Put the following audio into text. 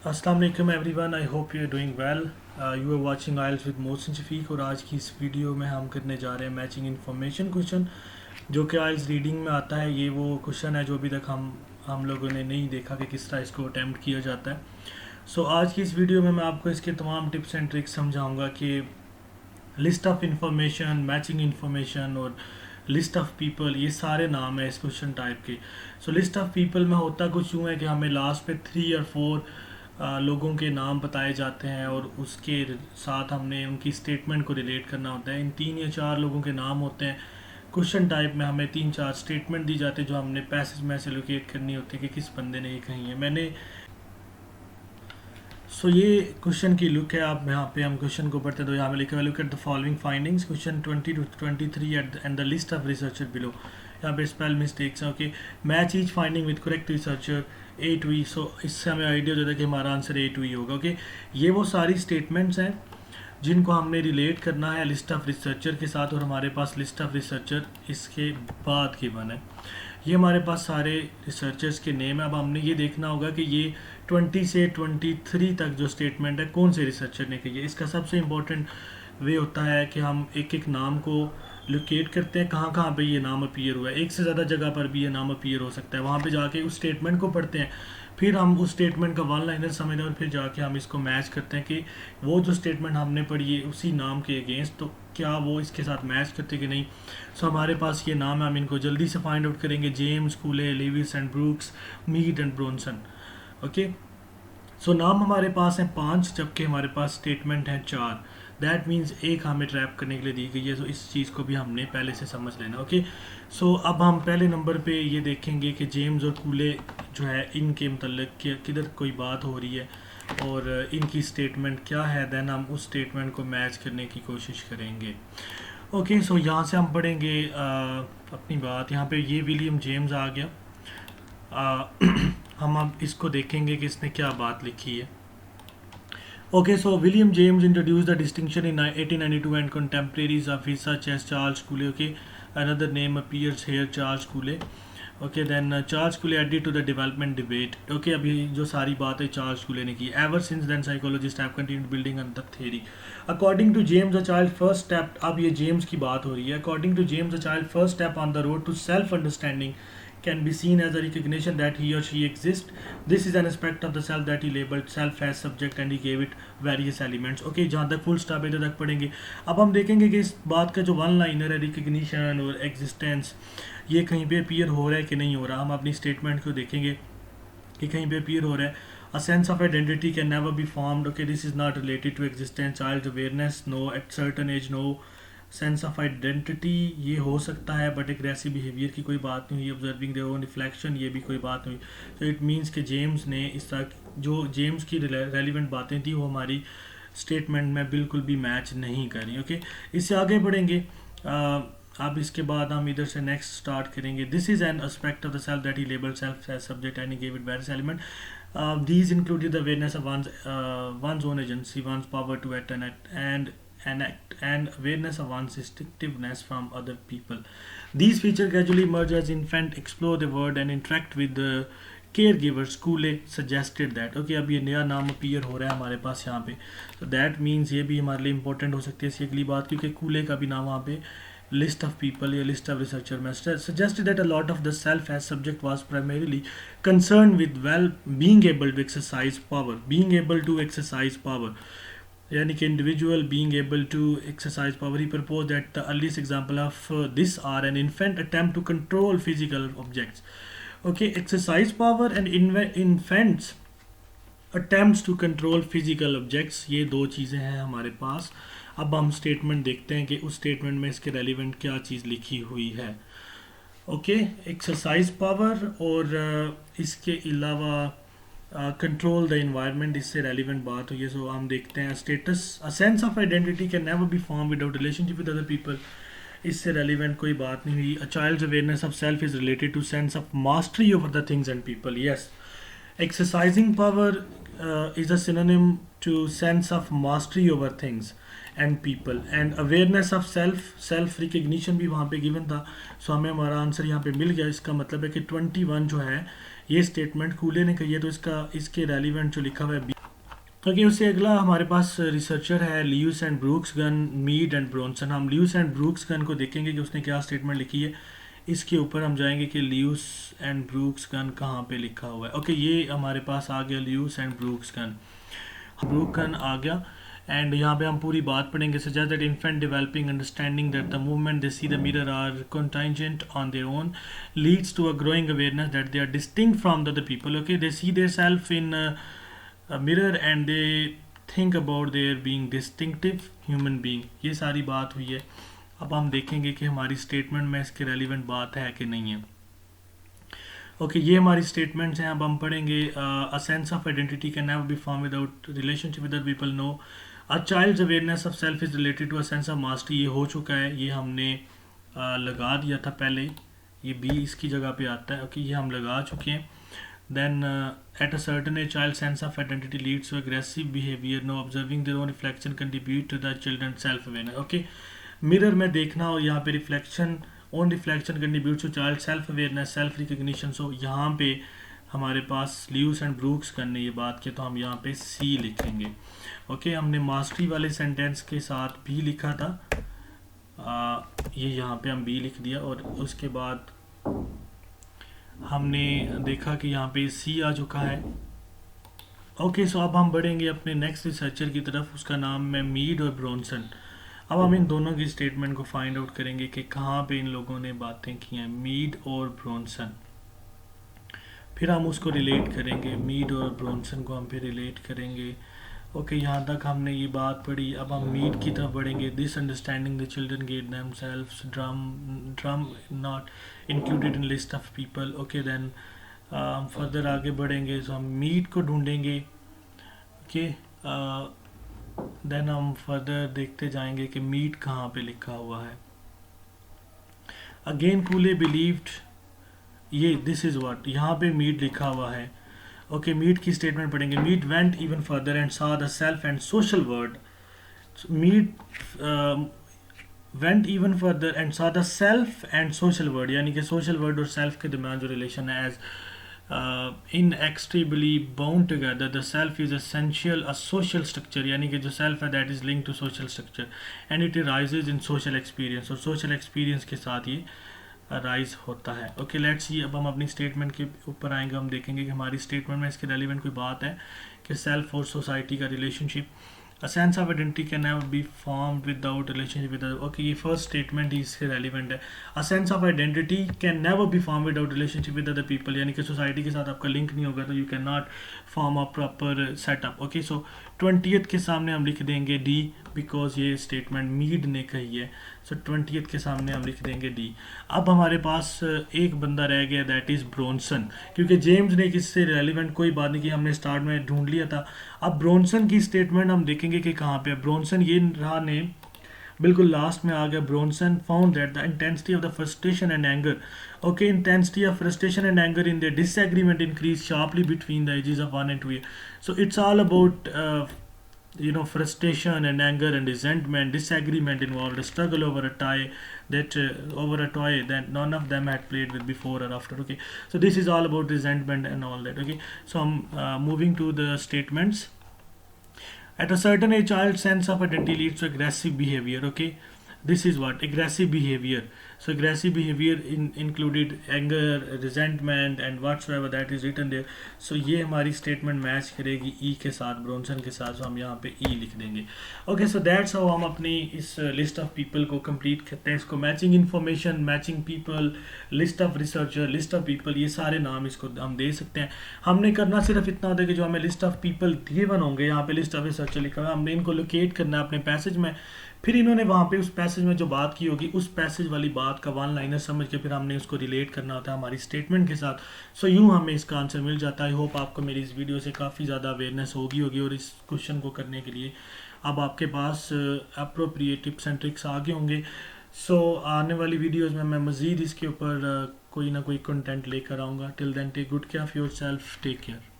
अस्सलाम वालेकुम everyone, I hope you are doing well. You are watching isles with Mohsin Shafiq और आज की इस वीडियो में हम करने जा रहे हैं मैचिंग इन्फॉर्मेशन क्वेश्चन जो कि आइल्स रीडिंग में आता है। ये वो क्वेश्चन है जो अभी तक हम लोगों ने नहीं देखा कि किस तरह इसको अटैम्प्ट किया जाता है। आज की इस वीडियो में मैं आपको इसके तमाम टिप्स एंड ट्रिक्स समझाऊंगा कि list of information, matching information और लिस्ट ऑफ पीपल, ये सारे नाम है इस क्वेश्चन टाइप के। लिस्ट ऑफ पीपल में होता कुछ यूँ है कि हमें लास्ट पे 3 और 4 लोगों के नाम बताए जाते हैं और उसके साथ हमने उनकी स्टेटमेंट को रिलेट करना होता है। इन 3 या 4 लोगों के नाम होते हैं। क्वेश्चन टाइप में हमें 3-4 स्टेटमेंट दी जाती है जो हमने पैसेज में से लोकेट करनी होती है कि किस बंदे ने ये कही है। ये क्वेश्चन की लुक है। आप यहाँ पे हम क्वेश्चन को पढ़ते हैं तो यहाँ पे लिखा है look at the following findings question 20 to 23 and the list of researcher below. यहाँ पे स्पेल मिस्टेक्स हैं। Okay, match each finding with correct researcher A to E. इससे हमें आइडिया हो जाता है कि हमारा आंसर ए टू ई होगा। ओके, ये वो सारी स्टेटमेंट्स हैं जिनको हमने रिलेट करना है लिस्ट ऑफ रिसर्चर के साथ और हमारे पास लिस्ट ऑफ रिसर्चर इसके बाद की बन है। ये हमारे पास सारे रिसर्चर्स के नेम है। अब हमने ये देखना होगा कि ये 20 से 23 तक जो स्टेटमेंट है कौन से रिसर्चर ने की है। इसका सबसे इम्पोर्टेंट वे होता है कि हम एक एक नाम को लोकेट करते हैं, कहाँ कहाँ पे ये नाम अपीयर हुआ है। एक से ज़्यादा जगह पर भी ये नाम अपीयर हो सकता है। वहाँ पे जाके उस स्टेटमेंट को पढ़ते हैं, फिर हम उस स्टेटमेंट का वन लाइनर समझते हैं और फिर जाके हम इसको मैच करते हैं कि वो जो स्टेटमेंट हमने पढ़ी है उसी नाम के अगेंस्ट तो क्या वो इसके साथ मैच करते कि नहीं। हमारे पास ये नाम है, हम इनको जल्दी से फाइंड आउट करेंगे। James, Cooley, Lewis and Brooks, Mead and Bronson. Okay, नाम हमारे पास हैं 5 जबकि हमारे पास स्टेटमेंट हैं 4। दैट मीन्स एक हमें ट्रैप करने के लिए दी गई है। इस चीज़ को भी हमने पहले से समझ लेना। ओके, अब हम पहले नंबर पे ये देखेंगे कि जेम्स और कूले जो है इनके मतलब किधर कोई बात हो रही है और इनकी स्टेटमेंट क्या है। देन हम उस स्टेटमेंट को मैच करने की कोशिश करेंगे। ओके, यहाँ से हम पढ़ेंगे अपनी बात। यहाँ पे ये विलियम जेम्स आ गया। हम अब इसको देखेंगे कि इसने क्या बात लिखी है। Okay, William James introduce the distinction in 1892 and contemporaries of his such as Charles Cooley. Okay, another name appears here, Charles Cooley. Okay, then Charles Cooley added to the development debate. Okay, अभी जो सारी बात है Charles कूले ने की। Ever since then psychologists have continued building on the theory. According to James, a child first step, अब ये James की बात हो रही है। According to James, a child first step on the road to self understanding can be seen as a recognition that he or she exists. This is an aspect of the self that he labeled self as subject and he gave it various elements. Okay, जहाँ तक full stop इधर तक पढ़ेंगे। अब हम देखेंगे कि इस बात का जो वन लाइनर है रिकग्निशन और एग्जिस्टेंस, ये कहीं पे अपीयर हो रहा है कि नहीं हो रहा। हम अपनी स्टेटमेंट को देखेंगे कि कहीं पे अपीयर हो रहा है। A sense of identity can never be formed. Okay, this is not related to existence. Child's awareness, no. At certain age, no. Sense of identity ये हो सकता है बट एग्रेसिव बिहेवियर की कोई बात नहीं हुई। ऑब्जर्विंग देयर ओन रिफ्लेक्शन, ये भी कोई बात नहीं हुई। तो इट मीन्स कि जेम्स ने इस तरह जो जेम्स की रेलिवेंट बातें थी वो हमारी स्टेटमेंट में बिल्कुल भी मैच नहीं करी। ओके, इससे आगे बढ़ेंगे। अब इसके बाद हम इधर से नेक्स्ट स्टार्ट करेंगे। This is an aspect of the self that he labelled self as subject and he give it various element. These included the awareness of one's own agency, one's power to act and awareness of one's distinctiveness from other people. These features gradually emerge as infant explore the world and interact with the caregivers. Cooley suggested that. Okay, अब ये नया नाम appear हो रहा है हमारे पास यहाँ पे, तो दैट मीन्स ये भी हमारे लिए इंपॉर्टेंट हो सकती है इसकी अगली बात, क्योंकि कूले का भी नाम वहाँ पे list of people या list of researcher में suggested that a lot of the self as subject was primarily concerned with being able to exercise power, यानी कि individual being able to exercise power. He proposed that the earliest example of this are an infant attempt to control physical objects. Okay, exercise power and infants attempts to control physical objects, ये दो चीज़ें हैं हमारे पास। अब हम statement देखते हैं कि उस स्टेटमेंट में इसके रेलिवेंट क्या चीज़ लिखी हुई है। ओके, एक्सरसाइज पावर और इसके अलावा कंट्रोल द इन्वायरमेंट, इससे रेलिवेंट बात हुई है। हम देखते हैं status, a sense of identity can never be form without relationship with other people, इससे रेलिवेंट कोई बात नहीं हुई। A child's awareness of self is related to sense of mastery over the things and people. Yes, exercising power is a synonym to sense of mastery over things and people and awareness of self recognition भी वहाँ पे given था। हमें हमारा answer यहाँ पे मिल गया। इसका मतलब है कि 21 जो है ये स्टेटमेंट कूले ने कही है, तो इसके रेलिवेंट जो लिखा हुआ है ओके। उससे अगला हमारे पास रिसर्चर है Lewis and Brooks Gunn, Mead and Bronson. हम ल्यूइस एंड ब्रूक्स गन को देखेंगे कि उसने क्या स्टेटमेंट लिखी है। इसके ऊपर हम जाएंगे कि ल्यूइस एंड ब्रूक्स गन कहाँ पे लिखा हुआ है। ओके, ये हमारे पास आ गया ल्यूइस एंड ब्रूक्स गन आ गया। एंड यहाँ पे हम पूरी बात पढ़ेंगे। Suggest that infant developing understanding that the movement they see the mirror are contingent on their own leads to a growing awareness that they are distinct from the other people. Okay, they see their self in a mirror and they think about their being distinctive human being। ये सारी बात हुई है। अब हम देखेंगे कि हमारी स्टेटमेंट में इसके रेलिवेंट बात है कि नहीं है। ओके, ये हमारी स्टेटमेंट्स हैं। अब हम पढ़ेंगे a sense of identity can never be form without relationship with other people. No, a child's awareness of self is related to a sense of mastery. ये हो चुका है, ये हमने लगा दिया था पहले, ये बी इसकी जगह पे आता है। ओके, ये हम लगा चुके हैं। Then at a certain age, child's sense of identity leads to aggressive behavior. No, observing their own reflection contribute to the children's self-awareness. Okay, mirror में देखना और यहाँ पे reflection, own reflection contributes to child self-awareness, self-recognition. So यहाँ पे हमारे पास Lewis and Brooks करने ये बात की, तो हम यहाँ पे सी लिखेंगे। ओके, हमने मास्टरी वाले सेंटेंस के साथ भी लिखा था, ये यहाँ पे हम बी लिख दिया। और उसके बाद हमने देखा कि यहाँ पे सी आ चुका है। ओके, सो अब हम बढ़ेंगे अपने नेक्स्ट रिसर्चर की तरफ, उसका नाम है मीड और ब्रोनसन। अब हम इन दोनों की स्टेटमेंट को फाइंड आउट करेंगे कि कहाँ पे इन लोगों ने बातें की हैं, मीड और ब्रोनसन। फिर हम उसको रिलेट करेंगे, मीड और ब्रोनसन को हम फिर रिलेट करेंगे। ओके, यहाँ तक हमने ये बात पढ़ी। अब हम मीड की तरफ बढ़ेंगे। This understanding the children get themselves drum not included in list of people. Okay, then हम फर्दर आगे बढ़ेंगे, तो हम मीड को ढूंढेंगे। ओके, देन हम फर्दर देखते जाएंगे कि मीड कहाँ पे लिखा हुआ है। अगेन कूले बिलीव्ड, ये दिस इज़ व्हाट, यहाँ पे मीड लिखा हुआ है। ओके, मीड की स्टेटमेंट पढ़ेंगे। Mead went even further and saw the self and social word. Mead went even further and saw the self and social word, यानी कि सोशल वर्ड और सेल्फ के दरमियान जो रिलेशन है, as inextricably bound together. The self is essential a social structure, यानी कि जो self है that is linked to social structure and it arises in social experience, और social experience के साथ ये राइज होता है। ओके, लेट्स सी, अब हम अपनी स्टेटमेंट के ऊपर आएंगे। हम देखेंगे कि हमारी स्टेटमेंट में इसके रेलिवेंट कोई बात है कि सेल्फ और सोसाइटी का relationship. A sense of identity can never be formed without relationship with other. Okay, ये फर्स्ट स्टेटमेंट ही इससे रेलिवेंट है। A sense of identity can never be formed without relationship with other people, यानी कि society के साथ आपका link नहीं होगा तो you cannot form a proper setup. Okay, so 20th के सामने हम लिख देंगे D, बिकॉज ये स्टेटमेंट मीड ने कही है। सो 20th के सामने हम लिख देंगे D। अब हमारे पास एक बंदा रह गया, दैट इज़ ब्रोनसन, क्योंकि जेम्स ने किससे रेलिवेंट कोई बात नहीं की, हमने स्टार्ट में ढूंढ लिया था। अब ब्रोनसन की स्टेटमेंट हम देखेंगे कि कहाँ पे ब्रोनसन, ये रहा नेम, बिल्कुल लास्ट में आ गया। Bronson found that the intensity of the frustration and anger, okay, intensity of frustration and anger in the disagreement increase sharply between the ages of 1 and 2 years. So it's all about frustration and anger and resentment, disagreement involved, a struggle over a toy that none of them had played with before or after. Okay, so this is all about resentment and all that. Okay, so I'm moving to the statements. At a certain age, child's sense of identity leads to aggressive behavior. Okay, this is what aggressive behavior. So aggressive behavior included anger, resentment and whatsoever that is written there. So ये हमारी statement match करेगी E के साथ, ब्रोनसन के साथ, so हम यहाँ पे E लिख देंगे। Okay, so that's how हम अपनी इस list of people को complete करते हैं। इसको matching information, matching people, list of researcher, list of people, ये सारे नाम इसको हम दे सकते हैं। हमने करना सिर्फ इतना होता है कि जो हमें list of people given होंगे, यहाँ पे list of researcher लिखा हुआ है, हमने इनको locate करना है अपने पैसेज में। फिर इन्होंने वहाँ पे उस पैसेज में जो बात की होगी, उस पैसेज वाली बात का वन लाइनर समझ के फिर हमने उसको रिलेट करना होता है हमारी स्टेटमेंट के साथ। सो यूँ हमें इसका आंसर मिल जाता है। आई होप आपको मेरी इस वीडियो से काफ़ी ज़्यादा अवेयरनेस होगी और इस क्वेश्चन को करने के लिए अब आपके पास अप्रोप्रिएट टिप्स एंड ट्रिक्स आगे होंगे। सो आने वाली वीडियोज़ में मैं मज़ीद इसके ऊपर कोई ना कोई कंटेंट लेकर आऊँगा। Till then take good care of yourself, take care.